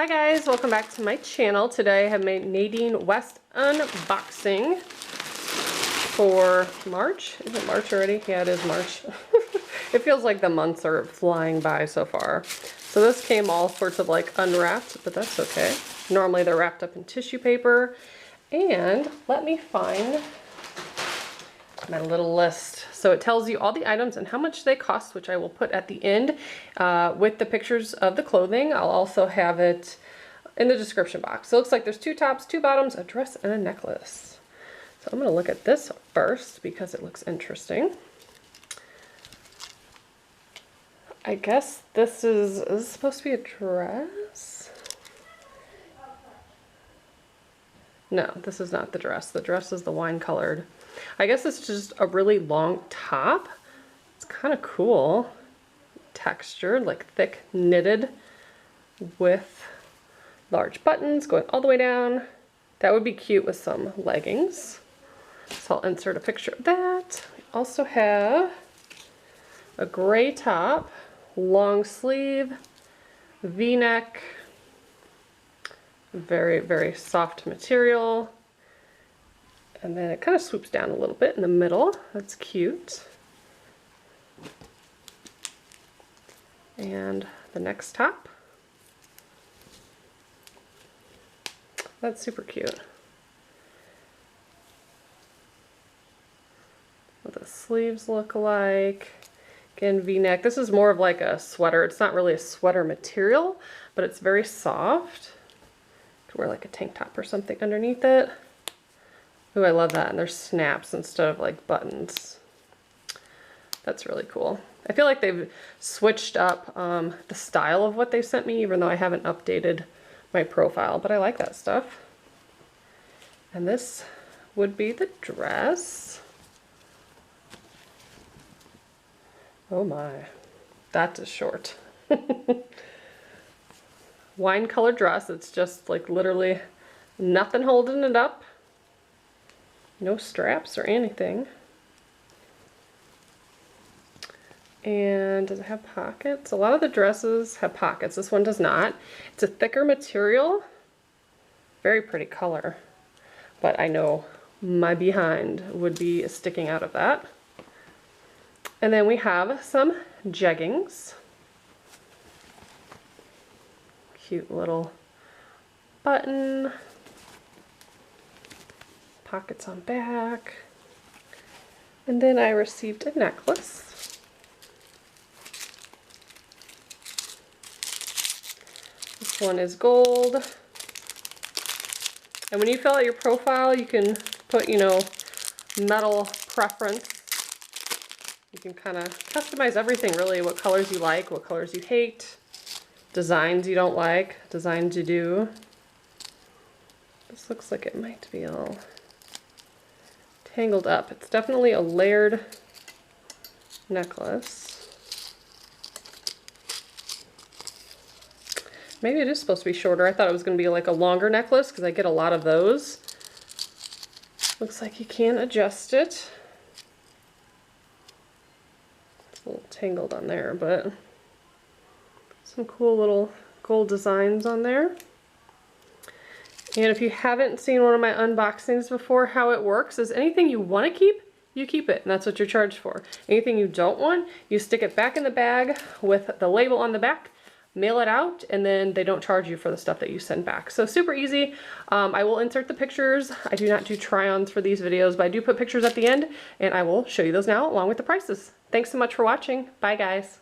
Hi guys, welcome back to my channel. Today I have made Nadine West unboxing for March. Is it March already? Yeah, it is March. It feels like the months are flying by so far. So this came all sorts of like unwrapped, but that's okay. Normally they're wrapped up in tissue paper. And let me find my little list. So it tells you all the items and how much they cost, which I will put at the end with the pictures of the clothing. I'll also have it in the description box. So it looks like there's 2 tops, 2 bottoms, a dress, and a necklace. So I'm going to look at this first because it looks interesting. I guess this is supposed to be a dress? No, this is not the dress. The dress is the wine colored. I guess it's just a really long top. It's kind of cool. Textured, like thick knitted with large buttons going all the way down. That would be cute with some leggings. So I'll insert a picture of that. We also have a gray top, long sleeve, V-neck, very, very soft material. And then it kind of swoops down a little bit in the middle. That's cute. And the next top. That's super cute. What the sleeves look like. Again, V-neck. This is more of like a sweater. It's not really a sweater material, but it's very soft. You could wear like a tank top or something underneath it. Ooh, I love that. And there's snaps instead of like buttons. That's really cool. I feel like they've switched up the style of what they sent me, even though I haven't updated my profile, but I like that stuff. And this would be the dress. Oh my, that is short. Wine color dress. It's just like literally nothing holding it up. No straps or anything. And does it have pockets? A lot of the dresses have pockets. This one does not. It's a thicker material. Very pretty color. But I know my behind would be sticking out of that. And then we have some jeggings. Cute little button. Pockets on back. And then I received a necklace. This one is gold. And when you fill out your profile, you can put, you know, metal preference. You can kind of customize everything really, what colors you like, what colors you hate, designs you don't like, designs you do. This looks like it might be all tangled up. It's definitely a layered necklace. Maybe it is supposed to be shorter. I thought it was going to be like a longer necklace because I get a lot of those. Looks like you can adjust it. It's a little tangled on there, but some cool little gold designs on there. And if you haven't seen one of my unboxings before, how it works is anything you want to keep, you keep it, and that's what you're charged for. Anything you don't want, you stick it back in the bag with the label on the back, mail it out, and then they don't charge you for the stuff that you send back. So super easy. I will insert the pictures. I do not do try-ons for these videos, but I do put pictures at the end, and I will show you those now along with the prices. Thanks so much for watching. Bye guys.